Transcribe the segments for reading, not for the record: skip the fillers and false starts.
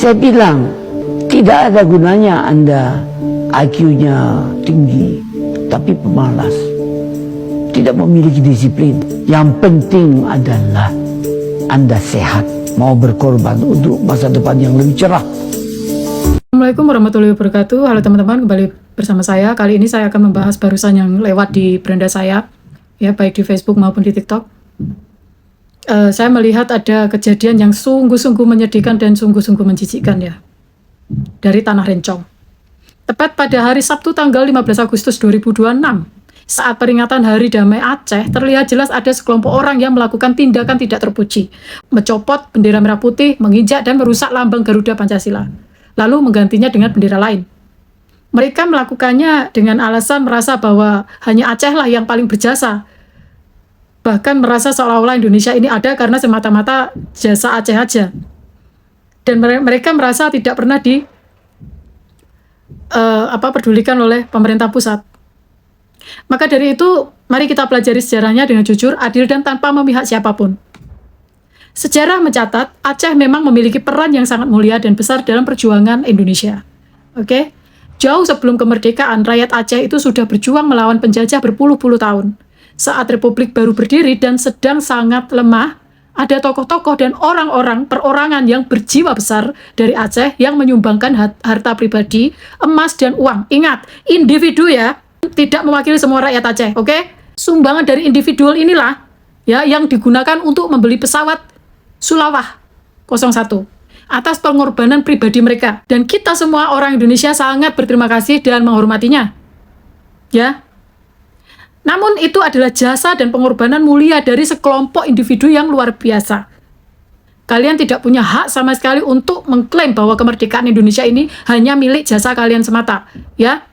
Saya bilang, tidak ada gunanya Anda IQ-nya tinggi, tapi pemalas, tidak memiliki disiplin. Yang penting adalah Anda sehat, mau berkorban untuk masa depan yang lebih cerah. Assalamualaikum warahmatullahi wabarakatuh. Halo teman-teman, kembali bersama saya. Kali ini saya akan membahas barusan yang lewat di beranda saya, ya, baik di Facebook maupun di TikTok. Saya melihat ada kejadian yang sungguh-sungguh menyedihkan dan sungguh-sungguh menjijikkan, ya, dari Tanah Rencong. Tepat pada hari Sabtu tanggal 15 Agustus 2026, saat peringatan Hari Damai Aceh, terlihat jelas ada sekelompok orang yang melakukan tindakan tidak terpuji, mencopot bendera merah putih, menginjak dan merusak lambang Garuda Pancasila, lalu menggantinya dengan bendera lain. Mereka melakukannya dengan alasan merasa bahwa hanya Aceh lah yang paling berjasa, bahkan merasa seolah-olah Indonesia ini ada karena semata-mata jasa Aceh aja. Dan mereka merasa tidak pernah pedulikan oleh pemerintah pusat. Maka dari itu, mari kita pelajari sejarahnya dengan jujur, adil, dan tanpa memihak siapapun. Sejarah mencatat, Aceh memang memiliki peran yang sangat mulia dan besar dalam perjuangan Indonesia. Oke? Jauh sebelum kemerdekaan, rakyat Aceh itu sudah berjuang melawan penjajah berpuluh-puluh tahun. Saat Republik baru berdiri dan sedang sangat lemah, ada tokoh-tokoh dan orang-orang perorangan yang berjiwa besar dari Aceh yang menyumbangkan harta pribadi, emas dan uang. Ingat, individu ya, tidak mewakili semua rakyat Aceh, oke? Sumbangan dari individual inilah ya yang digunakan untuk membeli pesawat Sulawah 01 atas pengorbanan pribadi mereka. Dan kita semua orang Indonesia sangat berterima kasih dan menghormatinya. Ya. Namun itu adalah jasa dan pengorbanan mulia dari sekelompok individu yang luar biasa. Kalian tidak punya hak sama sekali untuk mengklaim bahwa kemerdekaan Indonesia ini hanya milik jasa kalian semata, ya.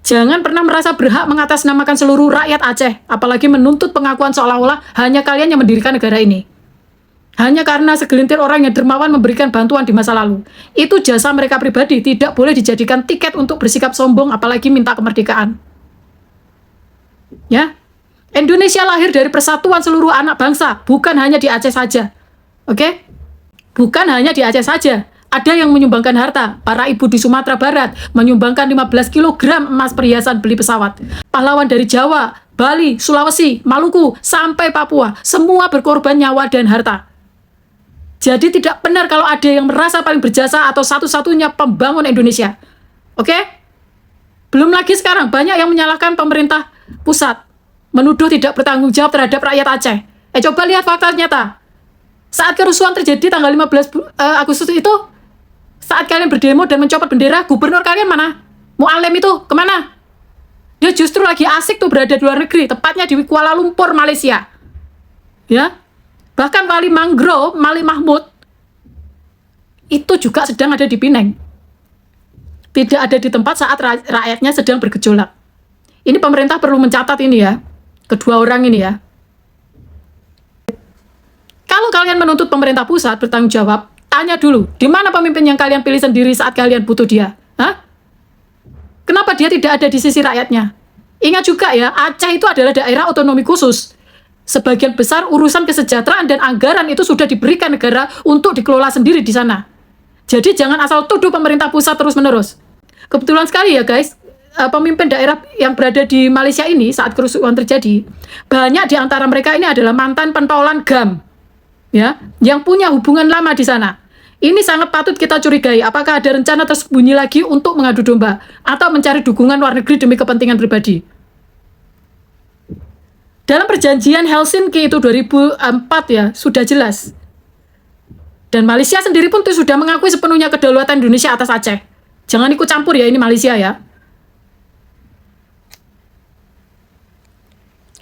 Jangan pernah merasa berhak mengatasnamakan seluruh rakyat Aceh, apalagi menuntut pengakuan seolah-olah hanya kalian yang mendirikan negara ini. Hanya karena segelintir orang yang dermawan memberikan bantuan di masa lalu. Itu jasa mereka pribadi, tidak boleh dijadikan tiket untuk bersikap sombong apalagi minta kemerdekaan. Ya, Indonesia lahir dari persatuan seluruh anak bangsa, bukan hanya di Aceh saja. Oke? Bukan hanya di Aceh saja. Ada yang menyumbangkan harta. Para ibu di Sumatera Barat menyumbangkan 15 kg emas perhiasan beli pesawat. Pahlawan dari Jawa, Bali, Sulawesi, Maluku, sampai Papua, semua berkorban nyawa dan harta. Jadi tidak benar kalau ada yang merasa paling berjasa atau satu-satunya pembangun Indonesia. Oke? Belum lagi sekarang banyak yang menyalahkan pemerintah pusat, menuduh tidak bertanggung jawab terhadap rakyat Aceh. Coba lihat fakta nyata. Saat kerusuhan terjadi tanggal 15 Agustus itu, saat kalian berdemo dan mencopot bendera, gubernur kalian mana? Mu'alim itu kemana? Dia justru lagi asik tuh berada di luar negeri, tepatnya di Kuala Lumpur, Malaysia. Ya, bahkan Wali Mangrove, Malik Mahmud, itu juga sedang ada di Pineng. Tidak ada di tempat saat rakyatnya sedang bergejolak. Ini pemerintah perlu mencatat ini ya, kedua orang ini ya. Kalau kalian menuntut pemerintah pusat bertanggung jawab, tanya dulu, di mana pemimpin yang kalian pilih sendiri saat kalian butuh dia? Hah? Kenapa dia tidak ada di sisi rakyatnya? Ingat juga ya, Aceh itu adalah daerah otonomi khusus. Sebagian besar urusan kesejahteraan dan anggaran itu sudah diberikan negara untuk dikelola sendiri di sana. Jadi jangan asal tuduh pemerintah pusat terus-menerus. Kebetulan sekali ya guys, pemimpin daerah yang berada di Malaysia ini saat kerusuhan terjadi, banyak di antara mereka ini adalah mantan pentolan GAM, ya, yang punya hubungan lama di sana. Ini sangat patut kita curigai. Apakah ada rencana tersembunyi lagi untuk mengadu domba atau mencari dukungan luar negeri demi kepentingan pribadi? Dalam perjanjian Helsinki itu 2004 ya, sudah jelas. Dan Malaysia sendiri pun itu sudah mengakui sepenuhnya kedaulatan Indonesia atas Aceh. Jangan ikut campur ya, ini Malaysia ya.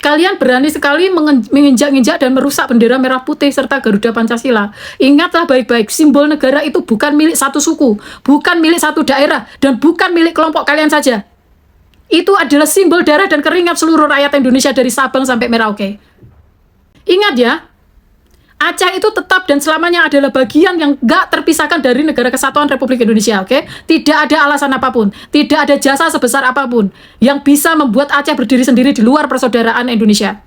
Kalian berani sekali menginjak-injak dan merusak bendera merah putih serta Garuda Pancasila. Ingatlah baik-baik, simbol negara itu bukan milik satu suku, bukan milik satu daerah, dan bukan milik kelompok kalian saja. Itu adalah simbol darah dan keringat seluruh rakyat Indonesia dari Sabang sampai Merauke. Ingat ya, Aceh itu tetap dan selamanya adalah bagian yang gak terpisahkan dari Negara Kesatuan Republik Indonesia, oke? Tidak ada alasan apapun, tidak ada jasa sebesar apapun yang bisa membuat Aceh berdiri sendiri di luar persaudaraan Indonesia.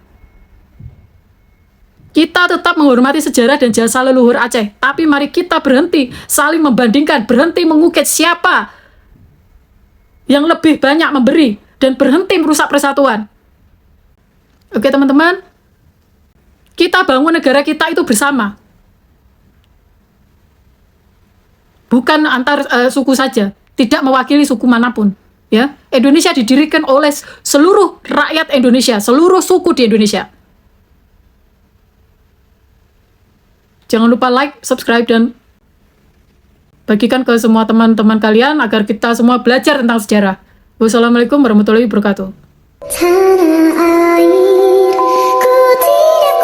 Kita tetap menghormati sejarah dan jasa leluhur Aceh, tapi mari kita berhenti saling membandingkan, berhenti mengukit siapa yang lebih banyak memberi, dan berhenti merusak persatuan. Oke teman-teman, kita bangun negara kita itu bersama. Bukan antar suku saja, tidak mewakili suku manapun. Ya, Indonesia didirikan oleh seluruh rakyat Indonesia, seluruh suku di Indonesia. Jangan lupa like, subscribe, dan bagikan ke semua teman-teman kalian agar kita semua belajar tentang sejarah. Wassalamualaikum warahmatullahi wabarakatuh. Tanah air, ku tidak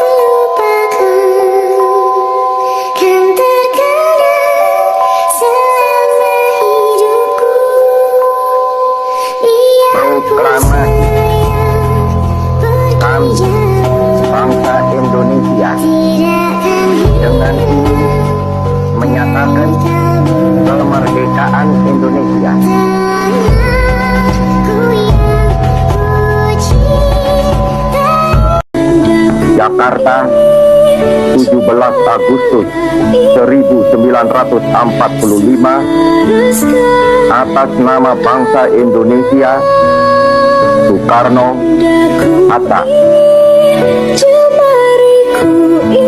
kulupakan, kan terkenang selama hidupku. Proklamasi kami bangsa Indonesia dengan ini menyatakan kemerdekaan Indonesia. Jakarta, 17 Agustus 1945, atas nama bangsa Indonesia, Soekarno, Hatta. Jemariku